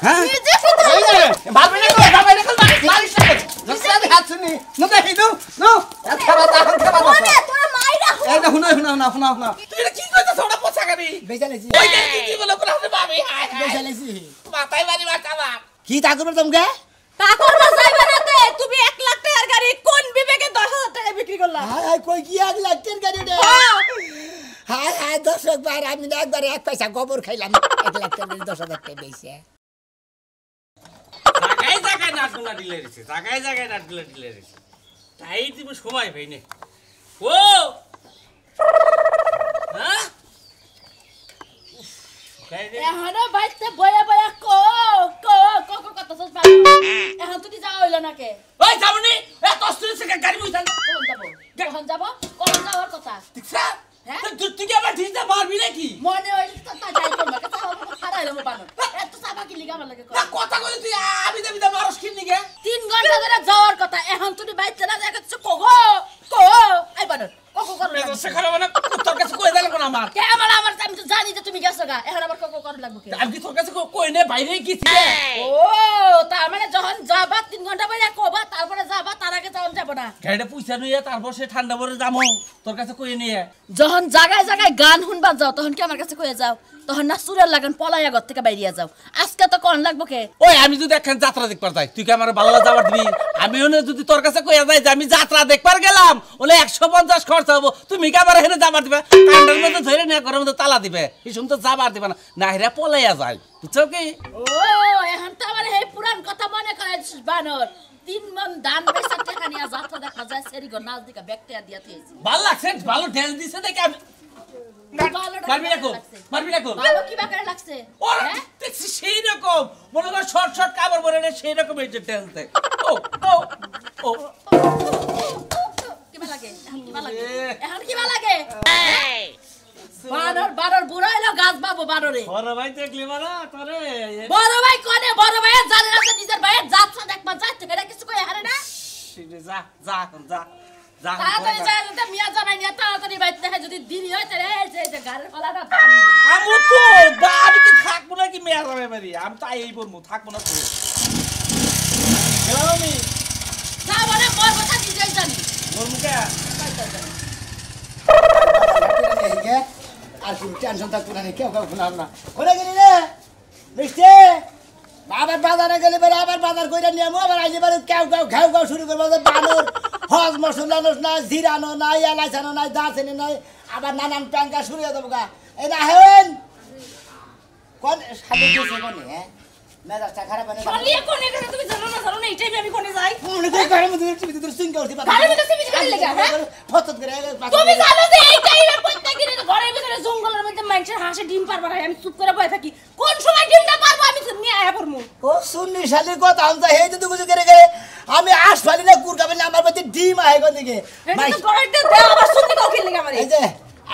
হ্যাঁ এই যে ভাবি না কর মারিস না জসা হাত শুনি না দেখি দাও নো খাবা খাবা ওরে তোর মাইরা এই না শুনা তুই কি কইছস ওটা পোছাগারি বেজালেছি ওই কি বলে বলে ভাবি হায় বেজালেছি মাথায় বাড়ি মারতাবা কি তা করব তোমকে তা করবা যাইবা না তে তুমি 1 লাখ টাকার গাড়ি কোন বিবেকে 10000 টাকা বিক্রি করলা হাই কই কি 1 লাখ টাকার গাড়ি রে হাই দর্শক বার আমি একবার 1 পয়সা গোবর খাইলাম 1 লাখ টাকা 10,000 টাকা বেইছে জায়গায় নাটগুলা দিলে রেছে জায়গায় নাটগুলা দিলে রেছে তাই তুমি সময় পাইনি ও হ্যাঁ এহানো বাইতে বয়া কত সস এখন তুই যাও হইলো না কে ওই যাবনি এত অস্ত্র থেকে গাড়ি বইতাল কখন যাওয়ার কথা ঠিকছা হ্যাঁ তুই কি আবার ঠিকটা মারবি নাকি মনে হইল তো তা যাই করব কথা হবে খাড়াইলো মো বানো এত সাবা কি লিগা আমার লাগে না কথা কই তুই আবি দেবি মারস কি নিগে 3 ঘন্টা ধরে যাওয়ার কথা এখন তুই বাইতে না দেখছ কো আই বানো কো করব মেজর শেখারে মানে তোর কাছে কই দিল কোন আমার কে আমার আমি তো জানি যে তুমি গেছো গা এখন আবার কো করব লাগবে কি আমি কি তোর কাছে কই নে বাইরে গেছি ও তার মানে যখন যাবা 3 ঘন্টা বাইরে কোবা তারপরে যাবা তার আগে যাওন যাব না গাড়িটা পয়সা নিয়ে তারপর সে ঠান্ডা পরে যামু তোর কাছে কই নিয়ে যখন জায়গায় গান শুনবা যাও তখন কি আমার কাছে কইয়া যাও তখন না সুরের লাগান পলাইয়া ঘর থেকে বাইরিয়া যাও আজকে তো কোন লাগবো কে ওই আমি যদি একখান যাত্রা দেখবার যাই তুই কি আমার বাংলা যাবার দিবি আমিও যদি তোর কাছে কইয়া যাই যে আমি যাত্রা দেখবার গেলাম ওলে 150 খরচ হবো তুমি কি আমার এখানে যাবার দিবে কান্ডার মধ্যে ধরে নিয়ে ঘরের মধ্যে তালা দিবে এই সময় তো যাবার দিবে না হেরা পলাইয়া যায় বুঝছো কি ও এখন তো আমার এই পুরান কথা মনে করে বানর 3 মন দান পয়সা টাকা নিয়া যাত্রা দেখা যায় সেরি গো নাচ দিকা ব্যাকটেরিয়া দিয়া দিয়েছি ভালো লাগছে ভালো ড্যান্স দিছে দেখে আমি মারবি না কো ভালো কি বাকারে লাগছে ওরা দেখছি সেই রকম মনে কর শর্ট কাপড় পরে নে সেই রকম এই যে ড্যান্স দেখ ও কি ভালো লাগে এখন কি ভালো লাগে বানর বুড়া হইলো গাছ বাবু বানরে বড় ভাই দেখলি মারা তোরে বড় ভাই কোনে বড় ভাই জানে না যে নিজের ভাইয়ের যাত্রা দেখবা যাইতে এটা কিছু কই হারে না যা তাড়াতাড়ি যাই তো মিয়া জামাই নিয়ে তাড়াতাড়ি বাইতে দেখে যদি দেরি হয় তাহলে এই যে গাড়ির ফলাটা আমি তো আমি কি থাকবো না কি মেয়া যাবে বাড়ি আমি তো এই বলবো থাকবো না তো গেলাম আমি না মানে মোর কথা নিজেই জানি মোর মুখে আর কোন টেনশন থাকতো না কেউ শুনাম না ওরে গেলি রে মিষ্টি আবার বাজারে গেলে বেড়ে আবার বাজার করে নিয়ে আবার আইলে বেড়ে ঘেউ শুরু করবো বানর হজ মশলা না জিরানো নাই এলাইচানো নাই দাঁচিনি নাই আবার নানান প্যাঙ্কা শুরু হয়ে দেবো গা এই না হেন কোন সাথে গেছে কোনে হ্যাঁ মেজাজটা খারাপ হয় না চলিয়ে কোনে গেছে তুমি জানো না এইটাই আমি কোনে যাই মনে করে ঘরের মধ্যে তুমি সিঙ্গা উঠতে পারো ঘরের মধ্যে সিমি করে লাগা হ্যাঁ ফতত করে তুমি জানো যে এইটাই আমি প্রত্যেকদিন ঘরের ভিতরে জঙ্গলের মধ্যে মানুষের হাঁসে ডিম পারবা না আমি চুপ করে বসে থাকি কোন সময় ডিমটা পারবো আমি নিয়ে আয়া পড়মু ও সুন্নি শালির কথা আমি তো হেই তো বুঝে করে আমি আশ ফালি না কুরকাবে না আমার মধ্যে ডিম আহে কোন দিকে এটা তো ঘরেতে দে আবার সুন্নি কাও খেললি আমারে এই যে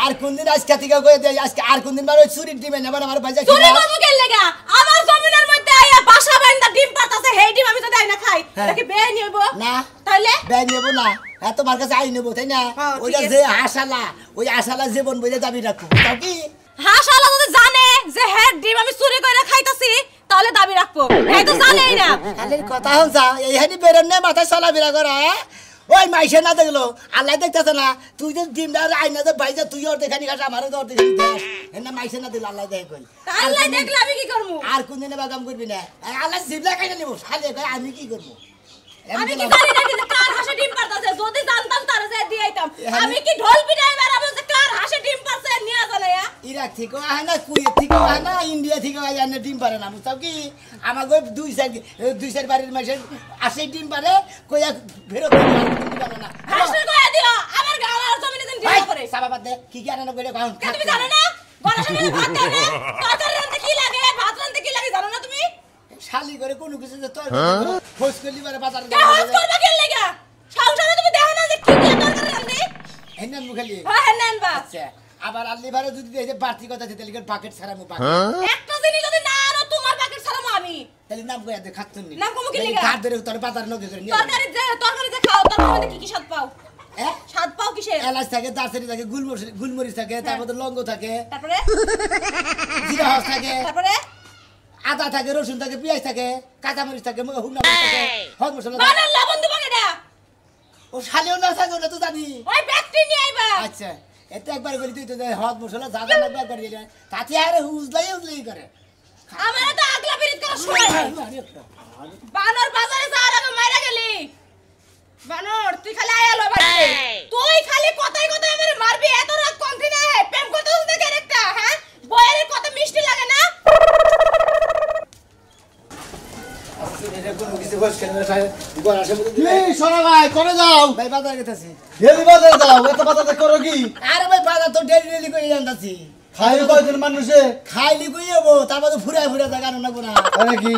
আর কোন দিন আজকে থেকে কই দেই আজকে আর কোন দিন বার ওই চুরির ডিম না আমার ভাইজা চুরি করবো কেন লাগা আমার জমিনের মধ্যে আইয়া বাসা বাইন্দা ডিম পাতাছে হেই ডিম আমি তো দেই না খাই এটা কি বেআই নিব না তাইলে বেআই নেব না এত মার কাছে আই নেব তাই না ওইটা যে আশালা ওই আশালা জীবন বইলে দাবি রাখো তাও কি হাসালা যদি জানে যে হেড ডিম আমি চুরি করে খাইতাছি তাহলে দাবি রাখবো এই তো জানেই না খালির কথা হনসা এই হানি বেরেন না মাথায় চলা বিরা করা ওই মাইসে না দেখলো আল্লাহ দেখতেছে না তুই যে ডিমটা আইনা যে ভাইজা তুই ওর দেখানি খাস আমারও তো ওর দেখানি দেখ এনা মাইসে না দিল আল্লাহ দেখে কই আল্লাহ দেখলে আমি কি করব আর কোন দিনে বাগাম করবি না আল্লাহ জিবলা খাইনা নিব খালি কই আমি কি করব আমি কি জানি না কিন্তু কার হাসে ডিম পারতাছে যদি জানতাম তারে যে দিয়ে আইতাম আমি কি ঢোল পিটাই বেরাবো যে কার হাসে ডিম পারছে নিয়া চলেয়া ইরাক থেকে আহে না কুয়েত থেকে আহে না ইন্ডিয়া থেকে আহে না ডিম পারে না বুঝতাম কি আমার ওই দুই সাইড বাড়ির মাসে আসে ডিম পারে কইয়া ফেরত দিতে না হাসে কইয়া দিও আমার গালার জমিনে দিন ডিম করে সাবাবাদ দে কি কি আনা কইরে কারণ তুমি জানো না গলা সামনে ভাত দেয় না তরকারি রান্না কি লাগে ভাত রান্না কি লাগে জানো না তুমি শালি করে কোনো কিছু যে তোর ফোস করলি বারে বাজার কে হস করবা কেন লাগা সংসারে তুমি দেখো না যে কি কি তরকারি রান্না হেন মুখালি হ্যাঁ হেন বা আচ্ছা আবার আল্লি বারে যদি এই যে বাড়তি কথা দিতে লিখে বাকেট ছাড়া মু বাকেট একটা জিনিস যদি না আনো তোমার বাকেট ছাড়ামু আমি তাহলে নাম কইয়া দে খাতুন নি নাম কমু কি লাগা কাট ধরে তোর বাজার নগে করে নিয়ে তরকারি যে খাও তরকারি মধ্যে কি কি স্বাদ পাও হ্যাঁ স্বাদ পাও কিসের এলাচ থাকে দারচিনি থাকে গুলমরিচ থাকে তারপর লঙ্গ থাকে তারপরে জিরা হস থাকে তারপরে আদা থাকে রসুন থাকে পেঁয়াজ থাকে কাঁচামরিচ থাকে হুগনা মরিচ থাকে হদ মশলা থাকে। বানর লবণ দিব না ও শালিও না থাকে ওটা তো জানি। ওই ব্যক্তি নিয়ে আইবা আচ্ছা এটা একবার বলি তুই তো হদ মশলা যা যা লাগবে একবার দিয়ে তাতে আরে উজলাই করে। আমারে তো আগলা বিরিত করা সময় নাই। বানর বাজারে যাওয়ার আগে মারা গেলি বানর তুই খালি আয়ালো বাড়ি তুই খালি কথাই কথাই আমারে মারবি এত রাগ কমতি না হে প্রেম করতে উঠতে কে একটা হ্যাঁ বয়ের কত মিষ্টি লাগে না এটা কোনো কিছু বস কেন গোর আসে বলে কি সোনা ভাই করে যাও ভাই বাজার গেতাছি। ডেলি বাজার যাও এত বাজার করো কি আরে ভাই বাজার তো ডেলি করে জানতাছি। খাই কয়জন মানুষে খাইলি কই যাবো তারপর তো ফুরায় জায়গা না না আরে কি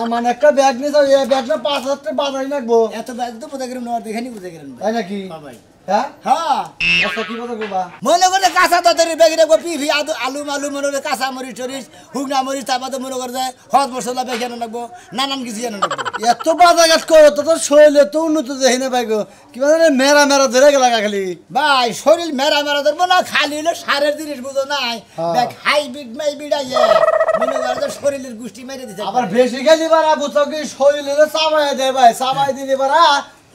আমার একটা ব্যাগ নিয়ে যাও এই ব্যাগটা 5,000 টাকা বাজারে লাগবো এত ব্যাগ তো বুঝা গেলাম না দেখানি বুঝা গেলাম তাই নাকি ভাই। হ্যাঁ হ্যাঁ আচ্ছা কি কথা কইবা মনে করে কাঁচা তাদের ব্যাগে রাখবো পিফি আলু মালু মনে করে কাঁচা মরিচ টরিচ হুগনা মরিচ তারপর তো মনে করে যায় হদ মশলা বেগে রাখবো নানান কিছু জানো রাখবো। এত বাজার ঘাট করো তো তোর শরীরে তো উন্নত দেখি না পাইগো কি মানে মেরা মেরা ধরে গেলা খালি ভাই শরীর মেরা মেরা ধরবো না খালি হলো সারের জিনিস বুঝো নাই হ্যাঁ। হাইব্রিড মাই বিড়াইয়ে মনে করে তো শরীরের গুষ্টি মেরে দিতে আবার বেশি খেলি বারা বুঝছো কি শরীরে চাবাই দেয় ভাই চাবাই দিলে বারা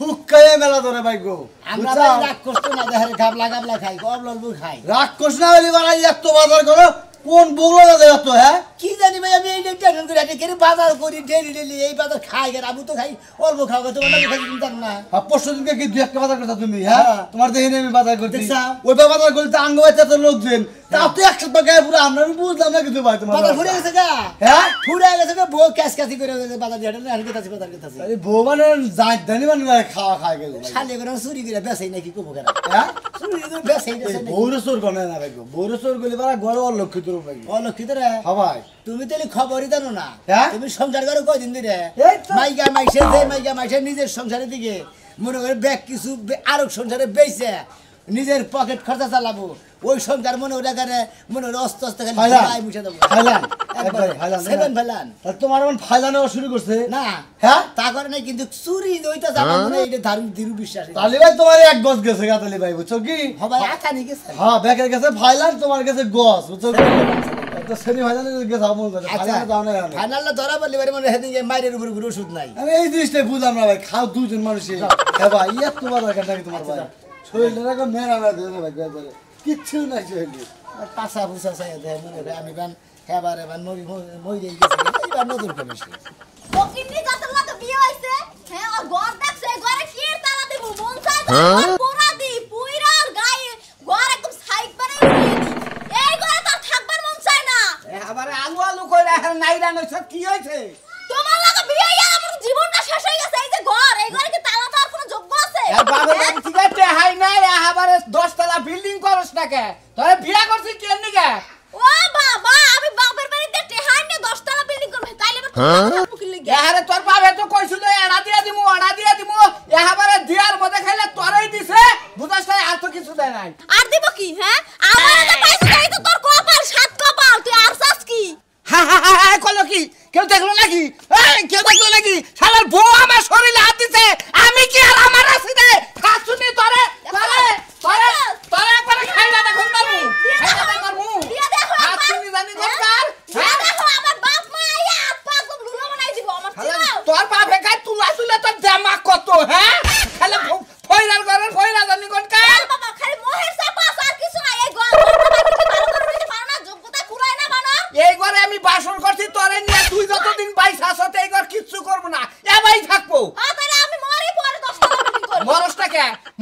হুক্কায়ে মেলা ধরে পাইগো আমরা ভাই রাগ করতো না দেহের গাবলা গাবলা খাই গবলবু খাই রাক্ষস না হইলে বারা এত বাজার করো কোন বগলো না দেয় তো হ্যাঁ কি জানি ভাই আমি এই টেনশন করে আছি কেন বাজার করি ডেলি এই বাজার খাই কেন আমি তো খাই অল্প খাও তোমার লাগে খাই চিন্তা না। আর পরশু দিনকে কি 2 একটা বাজার করছো তুমি হ্যাঁ হ্যাঁ। তোমার দেখি আমি বাজার করছি দেখছা? ওই বাজার করতে আঙ্গ বাচ্চা তো লোকজন তাও তো 100 টাকা পুরো আমরা আমি বুঝলাম না কিছু ভাই তোমার বাজার ফুরে গেছে গা হ্যাঁ ফুরে গেছে গা বউ ক্যাশ কাছি করে বাজার দিয়ে আর কি তাছি বাজার কাছে আরে বউ মানে যাই জানি মানে খাওয়া খায় গেল শালে করে চুরি করে বেসাই নাকি কবো কেন হ্যাঁ চুরি করে বেসাই বউরে চোর গনে না ভাই বউরে চোর গলি বারা গড় অলক্ষিত রূপ ভাই অলক্ষিত রে হ্যাঁ ভাই তুমি তাহলে খবরই জানো না হ্যাঁ? তুমি সংসার করো কয়দিন ধরে এই তো। মাইকা মাইসে নিজের সংসারের দিকে মনে করে ব্যাগ কিছু আরো সংসারে বেচে নিজের পকেট খরচা চালাবো ওই সংসার মনে ওটা করে মনে ওটা অস্ত অস্ত খালি ফাইলান। ধুলাই মুছে দেবো ফাইলান। একবারে একবারে ফাইলান, সেভেন না? ফেলান আর তোমার এখন ফাইলা নেওয়া শুরু করছে না হ্যাঁ তা করে নাই কিন্তু চুরি ওইটা জানা মনে হয় এটা দারুণ দৃঢ় বিশ্বাস তালি ভাই তোমার এক গজ গেছে গা তালি ভাই বুঝছো কি সবাই আঠা নিয়ে গেছে হ্যাঁ ব্যাগের কাছে ফাইলান তোমার কাছে গজ বুঝছো কি একটা শ্রেণী ফাইলানের গেছে আমল করে আচ্ছা ফাইলানে দাও না আমি। ফাইনালটা ধরা বললে বারে মনে হেদিন মাইরের উপর কোনো ওষুধ নাই আমি এই জিনিসটাই বুঝলাম না ভাই খাও দুজন মানুষই হ্যাঁ ভাই ইয়ে তোমার দরকার নাকি তোমার ভাই শরীরটা দেখো মেরা মেরা ধরে ভাই একবারে কিচ্ছু নাই শরীরে পাশা ফুসা চাই দেয় মনে হয় আমি বান এবার মই দিয়ে গেছি এইবার নতুন করে ফকিন্নি জাতের লাগে বিয়ে হইছে হ্যাঁ আর ঘর দেখছে ঘরে কি তালা দেব মন চায় পোড়া দি পুইরার গায়ে ঘর একদম সাইড বানাই দিয়ে দি এই ঘরে তো আর থাকবার মন চায় না আবার আলু আলু কইরা নাইরা নইছ কি হইছে তোমার লাগে বিয়ে হইয়া আমার জীবনটা শেষ হয়ে গেছে এই যে ঘর এই ঘরে কি তালা দেওয়ার কোনো যোগ্য আছে এ বাবা বাবা ঠিক আছে হাই নাই আবারে 10 তলা বিল্ডিং করছ না কে তোরে বিয়া করছিস কেন নিকে ও বাবা আমি বাপের বাড়িতে টেহাই নিয়ে 10 তলা বিল্ডিং করব তাইলে আমি মুকিল লাগি এহারে তোর বাবা তো কইছিল এড়া দিয়া দিমু এহাবারে দিয়ার মধ্যে খাইলে তোরই দিছে বুঝাস না আর তো কিছু দেয় নাই আর দিব কি হ্যাঁ আমার তো পয়সা চাই তো তোর কপাল সাত কপাল তুই আর চাস কি হা হা হা হা কলো কি কেউ দেখলো নাকি এই কেউ দেখলো নাকি শালার বউ আমার শরীরে হাত দিছে আমি কি আর আমার আছে রে খাসুনি তোরে একবার খাইলা দেখুন মারমু খাইলা দেখ মারমু দিয়া দেখো খাসুনি জানি দরকার দিয়া দেখো আমার বাপ মা আইয়া আপা তো লুলো বানাই দিব আমার চিনাও তোর বাপে গায় তুলা তুলে তোর জামা কত হ্যাঁ খালি ফয়রার ঘরের ফয়রা জানি কোন কা বাবা খালি মোহের চাপা আর কিছু নাই এই ঘরটা কি ভালো করে নিতে পারো না যোগ্যতা পুরাই না বানর এই ঘরে আমি বাসন করছি তোরে নিয়ে তুই যতদিন বাইস আসতে এই ঘর কিচ্ছু করব না এবাই থাকবো হ্যাঁ তাহলে আমি মরি পরে 10 টাকা বিক্রি করব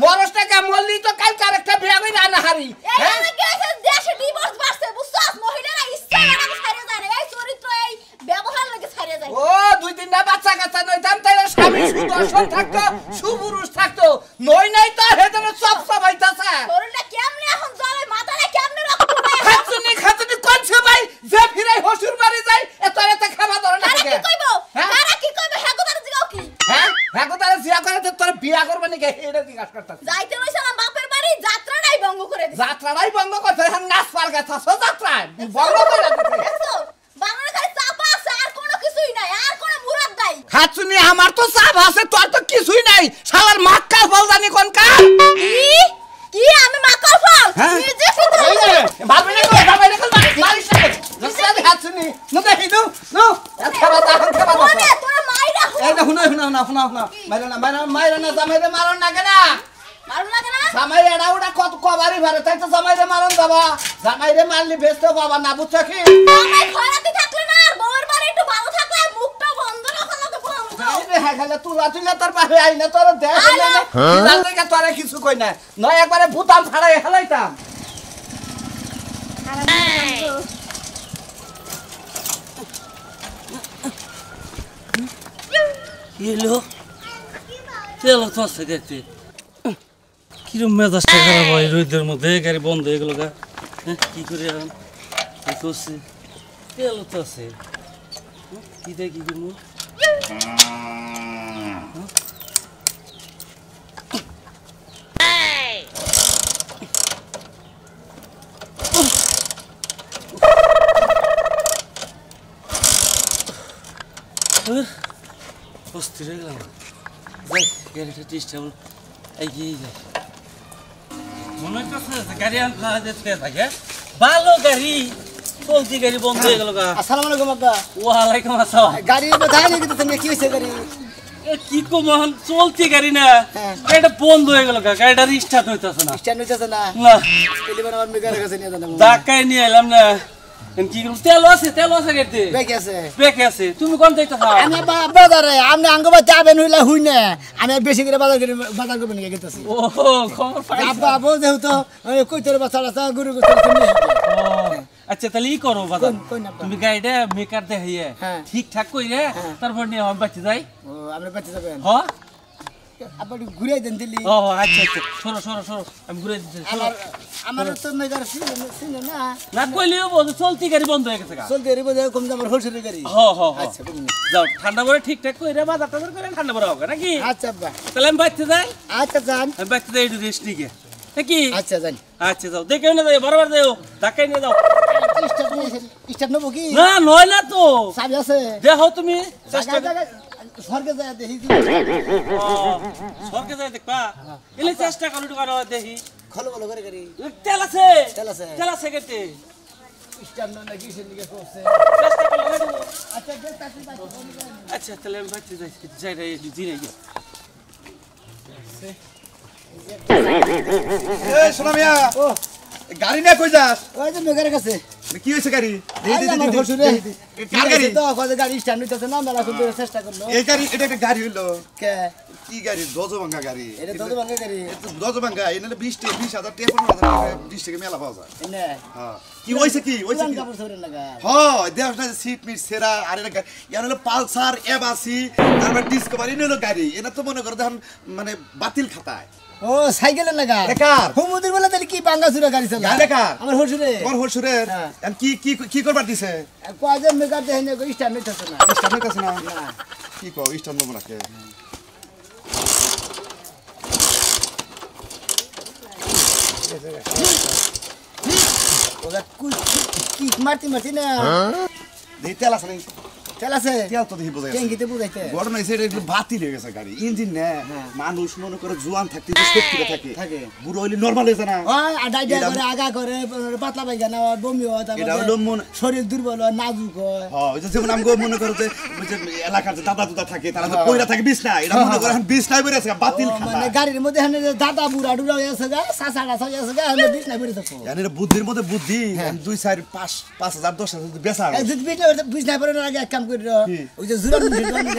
মরসটাকে মরলি তো কাল আরেকটা বিয়া কই রান্না হারি এই আমি কি আছে দেশে ডিভোর্স বাড়ছে বুঝছস মহিলারা ইচ্ছা করে ছাড়িয়ে যায় না। এই চরিত্র এই ব্যবহার লাগে ছাড়িয়ে যায় ও 2-3টা বাচ্চা কাচ্চা নইতাম তাইলে স্বামী সুদর্শন থাকতো সুপুরুষ থাকতো নই নাই তো হেদন সব হইতাছে শরীরটা কেমনে এখন জ্বলে মাথাটা কেমনে রক্ত উঠে খাতুনি কোনছে ভাই যে ফিরাই হসুর বাড়ি যাই এত খাওয়া ধরে না তারা কি কইবো হ্যাঁ? তারা কি কইবো হেগুদার জিগাও কি হ্যাঁ তারা জিয়া করে তোর বিয়া করবে নাকি এটা জিজ্ঞাসা করতাছ যাইতে রইছিলাম বাপের বাড়ি যাত্রাটাই ভঙ্গ করে দিছে যাত্রাটাই বন্ধ করতে এখন নাচ পার গেছে যাত্রায় বন্ধ করে দিতে দেখছো বাংলা খালি চাপা আছে আর কোনো কিছুই নাই আর কোনো মুরাদ নাই খাতুনি আমার তো চাপ আছে তোর তো কিছুই নাই শালার মাক্কা ফল জানি কোন কা কি আমি মাকাল ফল হ্যাঁ? নিজে ফিতরা ভাবি না মারিস না খাতুনি দেখি নো নো খেবা এখন খেবা ওরে তোরা মাইরা এই না শুনো মাইরা না জামাইরে মারন না কেন মারুন লাগে না জামাই এড়া ওটা কত কবারই ভারে তাই তো জামাইরে মারন যাবা জামাইরে মারলি বেচতে বাবা না বুঝছো কি জামাই খরাতে থাকলে না আর বউয়ের বাড়ি একটু ভালো থাকলে মুখটা বন্ধ রাখো না তো বন্ধ হ্যাঁ খালে তুলা তোর পাশে আই না তোর দেখ না জায়গা তোরে কিছু কই না নয় একবারে ভূতাম ছাড়াই হেলাইতাম এলো তেল তো আছে দেখতে কিরম মেজাজটা খারাপ হয় রোদের মধ্যে গাড়ি বন্ধ হয়ে গেল গা কি করে এখন করছে তেল তো আছে কি দেয় কি করবো অস্থির হয়ে গেলাম যাই গাড়িটা ডিস্টার্ব এগিয়ে যাই মনে হচ্ছে গাড়ি আনতে যেতে থাকে ভালো গাড়ি চলতি গাড়ি বন্ধ হয়ে গেল গা আসসালামু আলাইকুম আব্বা ওয়ালাইকুম আসসালাম গাড়ি বোঝাই নাকি তুমি কি হইছে গাড়ি এ কি কমন চলতি গাড়ি না হ্যাঁ। গাড়িটা বন্ধ হয়ে গেল গা গাড়িটা স্টার্ট হইতাছে না স্ট্যান্ড হইছে না না টেলিফোন আমার মেকারের কাছে নিয়ে জানাবো ধাক্কায় নিয়ে এলাম না কি করব তেল আছে গাড়িতে বেকে আছে বেকে আছে তুমি কোন যাইতেছ আমি বাজারে আপনি আঙ্গবা যাবেন হইলা হুই না আমি বেশি করে বাজার করবেন নিয়ে গেতেছি ও খবর পাইছ আব্বা আবো যেহেতু কই তোর বাচ্চা আছে গরু গোছল তুমি ও আচ্ছা তাহলে ই করো বাজার কোন না তুমি গাড়িটা মেকার দেখাইয়ে হ্যাঁ। ঠিকঠাক কইরে হ্যাঁ। তারপর নিয়ে আমি বাচ্চা যাই ও আপনি বাচ্চা যাবেন হ আব্বা ঘুরে দেন দিলি ও আচ্ছা সরো আমি ঘুরে দিচ্ছি আমার আমার তো মেকার সিনে না না কইলেও বল চলতি গাড়ি বন্ধ হয়ে গেছে গা চলতে রে বোঝা কম আমার হোলসেলের গাড়ি হ আচ্ছা বুঝলি যাও ঠান্ডা পরে ঠিকঠাক কইরে বাজার টাজার করে ঠান্ডা পরে হবে নাকি আচ্ছা আব্বা তাহলে আমি বাচ্চা যাই আচ্ছা যান আমি বাচ্চা যাই একটু রেস্ট নিকে নাকি আচ্ছা যান আচ্ছা যাও দেখে না যাই বরাবর যাও ধাক্কাই নিয়ে যাও স্টার্ট নেবো কি না নয় না তো চাবি আছে দেখো তুমি চেষ্টা স্বর্গে যায় দেখি সরকে যাই দেখবা এলে চেষ্টা করো দেখি খলো খলো করে গাড়ি তেল আছে তেল আছে। কেটে স্টার্ট না কিসের দিকে করছে চেষ্টা করলে হয়ে যাবে। আচ্ছা দেখতাছি আচ্ছা তাহলে আমি বাচ্চা যাই রে জিরে গিয়ে এই শোনা মিয়া ও গাড়ি নিয়ে কই যাস ওই যে মেঘের কাছে কি হয়েছে গাড়ি আমার শ্বশুরে কার গাড়ি তো কত গাড়ি স্ট্যান্ড হইতেছে না মেলা করতে চেষ্টা করলো এই গাড়ি এটা একটা গাড়ি হইলো কে কি গাড়ি দজভাঙ্গা গাড়ি এটা তো ভাঙে গাড়ি দজভাঙ্গা এই নাহলে 20,000 টাকা 15,000 20 টাকা মেলা পাওয়া যায় এনে হ্যাঁ কি হইছে কি পুরান কাপড় ধরে লাগা হ্যাঁ দেখ না সিট মিট সেরা আর এটা ইয়ার হলো পালসার এবাসি তারপর ডিসকভারি নিলো গাড়ি এটা তো মনে করো দেখুন মানে বাতিল খাতায় ও সাইকেলের লাগা বেকার। হুমুদির বলে তাহলে কি বাঙ্গা চুরা গাড়ি চালা গাড়ি বেকার। আমার শ্বশুরে তোমার হলসুরের হ্যাঁ। কি কি কি করবার দিছে কয় যে মেঘার দেখে না স্ট্যান্ড হইতেছে না স্টার্ট হইতাছে না না কি কও স্টার্ট দেবো নাকি ওরা কি মারতি মারতি না দেখি তেল আছে নাকি তেল আছে তেল তো দেখি বোঝা যাচ্ছে। ট্যাঙ্কিতে বুঝাইতে ঘটনা হয়েছে এটা একটু বাতিল হয়ে গেছে গাড়ি ইঞ্জিন না মানুষ মনে করে জোয়ান থাকতে যে শক্তিটা থাকে থাকে। বুড়ো হইলে নর্মাল হয়েছে না ওই আডাইডা এটা- করে আগা করে পাতলা পায়খানা হয় বমি হয় এটা হলো তারপরে শরীর দুর্বল হয় নাজুক হয় হ্যাঁ ওই যে যেমন আমি মনে করো যে ওই যে এলাকার যে দাদা দুদা থাকে তারা তো কইরা থাকে বিছনা এটা মনে করে এখন বিছনায় বেড়ে আছে বাতিল ও, খাতা মানে গাড়ির মধ্যে হানে যে দাদা বুড়া ডুড়া হয়ে আছে গা সাসা গাছ হয়ে আছে গা হানে বিষ না বেরিয়ে থাকো জানি এটা বুদ্ধির মধ্যে বুদ্ধি 2 4 5 5000 10,000 যদি বেচা হয়। এই যদি বিষ না বেরোনোর আগে এক কাম করি কি? ওই যে জুরান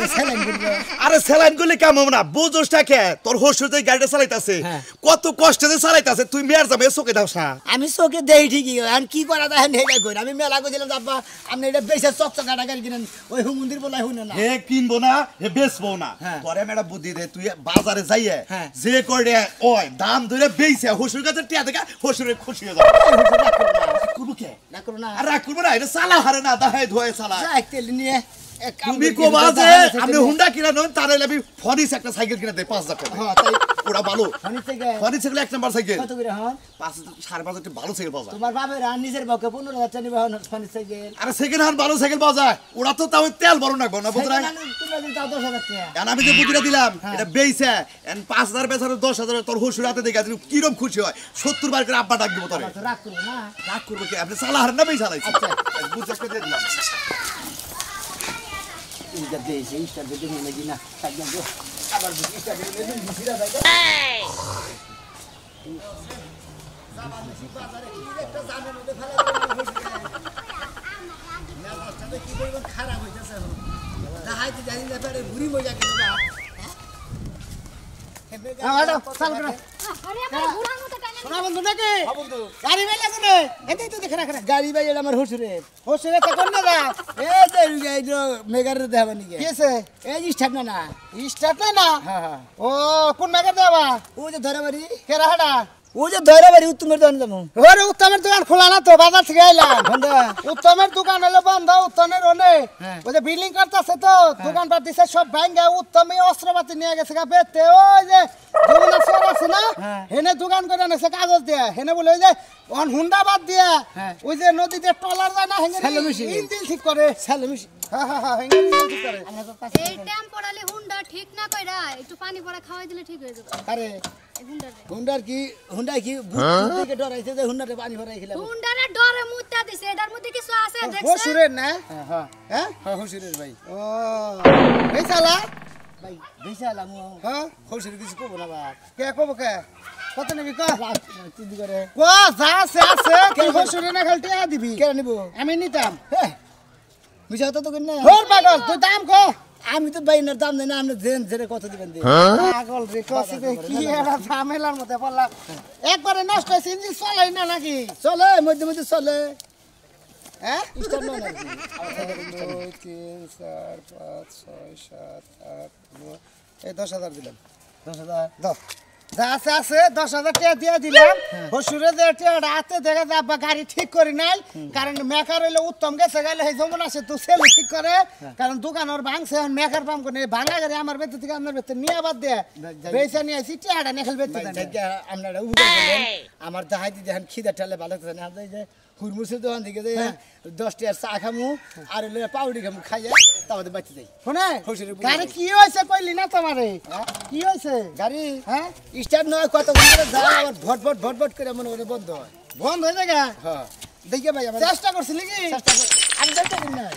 স্যালাইন করি আরে স্যালাইন করলে কাম হবে না বুঝোসটা কে তোর হসুর যে গাড়িটা চালাইতাছে হ্যাঁ। কত কষ্টে যে চালাইতাছে তুই মেয়ের যাবে চোখে দাও না আমি চোখে দেই ঠিকই আর কি করা যায় হেডা করি আমি মেলা কইছিলাম আব্বা আপনি এটা বেশি চকচকাটা গাড়ি কিনেন ওই মন্দির বলাই শুনে না হে কিনবো না হে বেচবো না হ্যাঁ। তোরে মেয়েটা বুদ্ধি দে তুই বাজারে যাইয়ে হ্যাঁ। যে করে ওই দাম ধরে বেইছে হসুর কাছে টিয়া দেখা হসুরে খুশি হয়ে যাবে করবো কে না করো না আর রাগ করবো না এটা চালা হারে না দাহাই ধোয়ে চালা যাই তেল নিয়ে এক কাম তুমি করি, কোবা যে দাদা, আমি হুন্ডা কিনা নন তার হইলে আমি ফরিস একটা সাইকেল কিনা দেই 5,000 টাকা হ্যাঁ তাই ওটা ভালো ফোনের থেকে ফোনের সাইকেল 1 নাম্বার সাইকেল কত করে হন 5.5 টাকা ভালো সাইকেল পাওয়া যায় তোমার বাপের আর নিজের বকে 15,000 টাকা নিবে হন ফোনের সাইকেল আরে সেকেন্ড হ্যান্ড ভালো সাইকেল পাওয়া যায় ওরা তো তাও তেল বড় না গো না বুঝরা তোমরা দিন তাও 10,000 টাকা এখন আমি যে বুদ্ধিটা দিলাম এটা বেইছে এন্ড 5,000 বেচারে 10,000 তোর হুশুর হাতে দেখা দিল কিরম খুশি হয় 70 বার করে আব্বা ডাক দিব তোরে তো রাগ করো না রাগ করবে কি আপনি চালা হারেন না বেই চালাইছি আচ্ছা। বুঝছ করে দিয়ে দিলাম এইটা দেইছে ইস্টার দিতে মনে কি না থাকবে গো আবার ইস্টার দিতে ভিড়া যায় খারাপ হইতেছে হাইতে জানি না পারে বুড়ি মজা কেন না শোনা বন্ধু নাকি গাড়ি বাই লাগুনে এটাই তো দেখে রাখে গাড়ি বাই আমার হুসুরের হুসুরের তো কোন না এই যে মেগার দেবা নাকি কেছে এই স্টার্ট না না স্টার্ট না হ্যাঁ হ্যাঁ ও কোন মেগার দেবা ও যে ধরেবাড়ি কেরা হাডা ও যে ধরেবাড়ি উত্তমের দোকান যাবো ওরে উত্তমের দোকান খোলা না তো বাজার থেকে আইলাম বন্ধ উত্তমের দোকান হলো বন্ধ উত্তমের ওনে ওই যে বিল্ডিং করতেছে তো দোকান পাট দিছে সব ভাঙ্গা উত্তমে অস্ত্রপাতি নিয়ে গেছে গা বেতে ওই যে যমুনা শহর আছে না হেনে দোকান করে নেছে কাগজ দিয়ে হেনে বলে ওই যে অন হুন্ডা বাদ দিয়ে ওই যে নদীতে টলার যায় না হেনে ইঞ্জিন ঠিক করে সেলমিশি হ্যাঁ হ্যাঁ হ্যাঁ হেনে ইঞ্জিন ঠিক করে এই টাইম পড়ালে হুন্ডা ঠিক না কইরা একটু পানি পড়া খাওয়াই দিলে ঠিক হয়ে যাবে আরে এই হুন্ডারে হুন্ডা কি ভূত থেকে ডরাইছে যে হুন্ডাতে পানি ভরাই খেলাম হুন্ডারে ডরে মুত্তা দিছে এটার মধ্যে কিছু আছে দেখছ হুসুরের না হ্যাঁ হ্যাঁ হুসুরের ভাই ও এই শালা ভাই বেশালা মু হ্যাঁ হুসুর কিছু কব না বা কে কব কে কত নিবি ক তুই দি করে ক যা আছে কি হুসুরে না খালি টিয়া দিবি কে নিব আমি নিতাম হ্যাঁ মিছা তো তো না হোর পাগল তুই দাম ক আমি তো বাইনের দাম দেই না আপনি জেন জেরে কত দিবেন দি পাগল রে কত দে কি এরা ঝামেলার মধ্যে পড়লা একবারে নষ্ট হইছে ইঞ্জিন চলাই না নাকি চলে মধ্যে মধ্যে চলে হ্যাঁ স্টার্ট না নাকি 2 3 4 5 6 7 8 9 এই 10,000 দিলাম 10,000 দাও যা আছে 10,000 টাকা দিয়ে দিলাম হসুরে যে টাকা হাতে দেখে যাবা গাড়ি ঠিক করি নাই কারণ মেকার হইলে উত্তম গেছে গেলে এই যমুনা আছে তো সেল ঠিক করে কারণ দোকানের ভাঙছে মেকার পাম করে ভাঙা গাড়ি আমার বেতে থেকে আপনার বেতে নিয়ে আবার দে বেচা নিয়ে আসি টাকাটা নিয়ে খেলবে আপনারা উঠে গেলেন আমার দাহাই দিদি এখন খিদে ঠেলে ভালো করে না যে হুরমুসের দোকান থেকে যে 10 টাকার চা খামু আর পাউডি খামু খাইয়া তারপরে বাঁচি যাই শোনে গাড়ি কি হয়েছে কইলি না তোমারে কি হয়েছে গাড়ি হ্যাঁ স্টার্ট নয় কত করে যায় আবার ভটভট করে মনে করে বন্ধ হয় বন্ধ হয়ে যায় হ্যাঁ দেখে ভাই আমরা চেষ্টা করছিলি কি আমি চেষ্টা করি না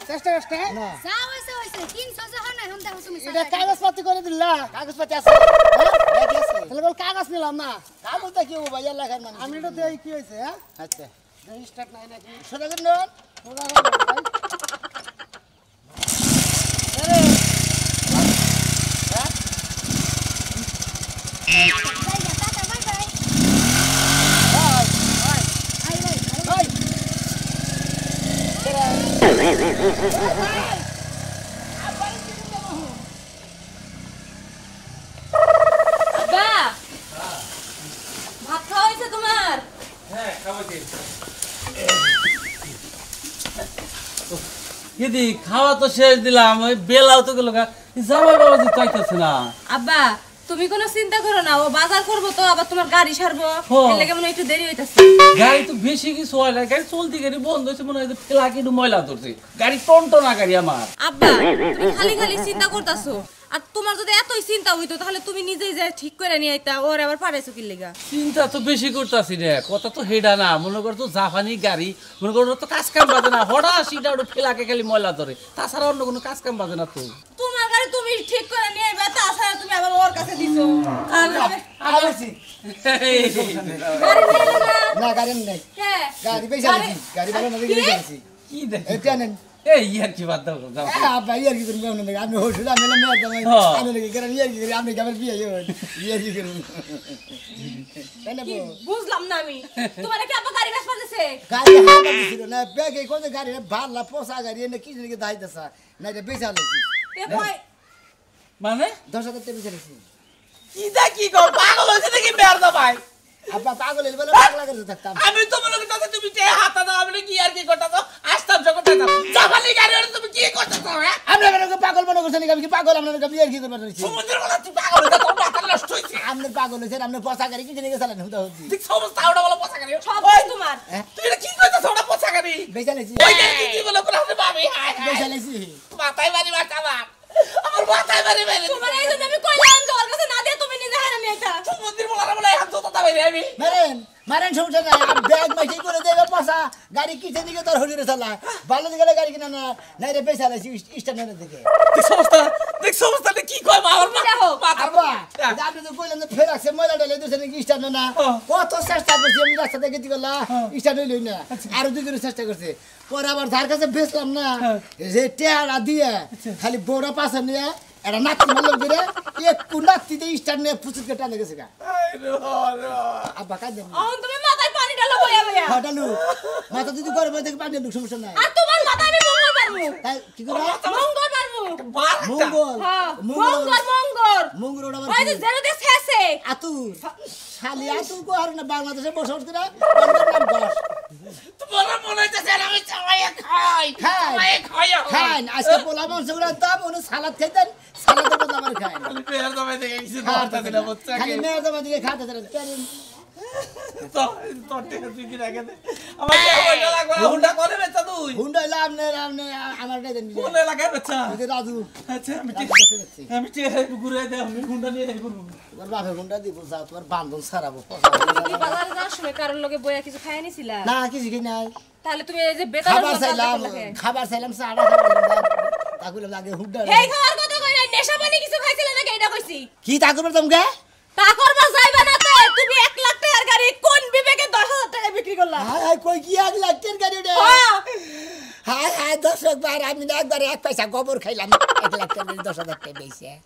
চেষ্টা করতে না যা হইছে হইছে 300 যখন না হুন্ডা তুমি এটা কাগজপত্র করে দিলা কাগজপত্র আছে তাহলে বল কাগজ নিলাম না কাগজটা কি ভাই লেখার মানে আমি এটা দেই কি হয়েছে হ্যাঁ আচ্ছা স্টার্ট নাই নাকি সোজা করে নেন সোজা করে ভাই আরে টাটা বাই বাই ভাই আব্বা ভাত খাওয়া হয়েছে তোমার হ্যাঁ খাওয়াতে দিদি খাওয়া তো শেষ দিলাম ওই বেলাও তো গেল জামাই বাবাজি চাইতেছে না আব্বা তুমি কোনো চিন্তা করো না ও বাজার করবো তো আবার তোমার গাড়ি সারবো এর লাগে মনে হয় একটু দেরি হইতাছে গাড়ি তো বেশি কিছু হয় না গাড়ি চলতি গাড়ি বন্ধ হয়েছে মনে হয় ফেলা কিন্তু ময়লা ধরছে গাড়ি টনটনা গাড়ি আমার আব্বা তুমি খালি খালি চিন্তা করতাছো আর তোমার যদি এতই চিন্তা হইতো তাহলে তুমি নিজেই যা ঠিক করে নিয়ে আইতা ওর আবার পারাইছো কি লাগা চিন্তা তো বেশি করতেছি রে কথা তো হেডা না মনে কর তো জাপানি গাড়ি মনে কর তো কাজ কাম বাজে না হঠাৎ সিটা ওটা ফেলাকে খালি ময়লা ধরে তাছাড়া অন্য কোনো কাজ কাম বাজে না তো তোমার গাড়ি তুমি ঠিক করে নিয়ে আইবা তাছাড়া তুমি আবার ওর কাছে দিছো আছি গাড়ি নিয়ে এলো না না গাড়ি নাই হ্যাঁ গাড়ি পয়সা দিছি গাড়ি ভালো না দেখে দিছি কি দেখি এটা নেন এই ইয়ার কি বাদ দাও যাও ভাই ইয়ার কি করবেন আপনি আপনি হসুল আমি না মেয়ে জামাই আমি লাগে করে ইয়ার কি করে আপনি কেমন বিয়ে ইয়ার কি করবেন তাই না কি বুঝলাম না আমি তোমার কি আব্বা গাড়ি বেশ পারতেছে গাড়ি হাওয়া দিছিল না ব্যাগে কোন গাড়ি ভালা পোসা গাড়ি না কি জানি দাইতেছা না এটা বেচা লাগছি এ কই মানে 10,000 টাকা বেচা লাগছি কি দা কি কর পাগল হইছে নাকি বের দা ভাই আপা পাগল হইল বলে পাগলা করে থাকতাম আমি তো মনে করতেছি তুমি যে হাতা দাও আমি কি আর কি করতেছো আসতাম যখন থাকতাম জাপানি গাড়ি তুমি কি করতেছো হ্যাঁ আমরা পাগল মনে করছেন আমি কি পাগল আপনার বিয়ের কি করবার রয়েছে সমুদ্রের বলা তুই পাগল হয়ে তোর মাথা নষ্ট হইছে আপনি পাগল হয়েছেন আপনি পচা গাড়ি কি জেনে গেছিলেন হুদা হুদি ঠিক সমস্ত ওটা বলা পচা গাড়ি সব ওই, তোমার তুই এটা কি কইতাছ ওটা পচা গাড়ি বেচালেছি ওই গাড়ি কি বলে করে আপনি ভাবি হায় হায় বেচালেছি মাথায় বাড়ি মাথা আমার মাথায় বাড়ি মেরে তোমার এই জন্য আমি কইলাম যে ওর কাছে না দিয়ে তুমি নিজে হারা নিয়ে এটা সমুদ্রের বলা বলে এখন তো দাদা ভাই আমি মারেন মারেন সমস্যা নাই ব্যাগ মাইটি করে দেবে পচা গাড়ি কিসের দিকে তোর হরিরে চালা ভালো দিকে গাড়ি কিনা না নাই রে বেচালেছি স্ট্যান্ডের দিকে দেখ সমস্যাটা কি কয় আমার দেখো, মাথা আব্বা আপনি তো কইলেন যে ফের আসছে ময়লা ডালে দিয়েছেন কি স্ট্যান্ড না কত চেষ্টা করছি আমি রাস্তা থেকে দিগলা স্ট্যান্ড হইলই না আরো দুই করে চেষ্টা করছে পরে আবার ধার কাছে বেচলাম না যে টেয়ারা দিয়ে খালি বড় পাশে নিয়ে এটা নাতি মারলাম করে একটু নাতিতে স্ট্যান্ড নিয়ে ফুচুত কেটে আনে গেছে গা আব্বা কাজ দেন এখন তুমি মাথায় পানি ঢালো বইয়া বইয়া হটালু মাথা যদি করে বই থেকে পানি ঢুক সমস্যা নাই আর তোমার মাথায় আমি মঙ্গল পারবো তাই কি করবা মঙ্গল পারবো মঙ্গল হ্যাঁ মঙ্গল মঙ্গল ওটা ওই যে জেরো দিয়ে শেষে আতুর শালি আতুর কো আর না বাংলাদেশে বসে উঠতে না বাংলার নাম বস তোমার মনে হইতেছে আমি চাওয়াই খাই খাই। চাওয়াই খাই খান আজকে পোলা মাংসগুলো দাম ওনে সালাদ খাইতেন সালাদের বদলে আবার খান খালি পেয়ার দামে দেখে কিছু খাওয়াতে করতে দিলে বাচ্চা খালি মেয়ের দামা দিকে খাতে দেন তো তোর টেকা তুই কি রাখে দে আমার কি হইলো লাগবে হুন্ডা করে বেচা তুই হুন্ডা হইলে আপনি আমার কাছে দেন কোন এলাকায় বেচা রাজু আচ্ছা আমি রাজু কাছে দিচ্ছি। আমি ঘুরে দে আমি হুন্ডা নিয়ে যাই করব তোমার বাপে হুন্ডা দিব যাও তোমার বান্ধন সারাবো তুমি বাজারে যাওয়ার সময় কারোর লগে বইয়া কিছু খাই নিছিলা না কিছু কি নাই তাহলে তুমি এই যে বেতার খাবার চাইলাম চাড়া খাবার তা কইলাম আগে হুন্ডা হেই খাওয়ার কথা কই নাই নেশা পানি কিছু খাইছিলা নাকি এটা কইছি কি তা করবে তোমকে তা করবা যাইবা না তে তুমি 1 লাখ টাকার গাড়ি কোন বিবেকে 10,000 টাকা বিক্রি করলা হায় হায় কই কি 1 লাখ টাকার গাড়ি রে হ্যাঁ হায় হায় 10 বার আমি না একবার 1 পয়সা গোবর খাইলাম 1 লাখ টাকা 10,000 টাকা দিয়েছে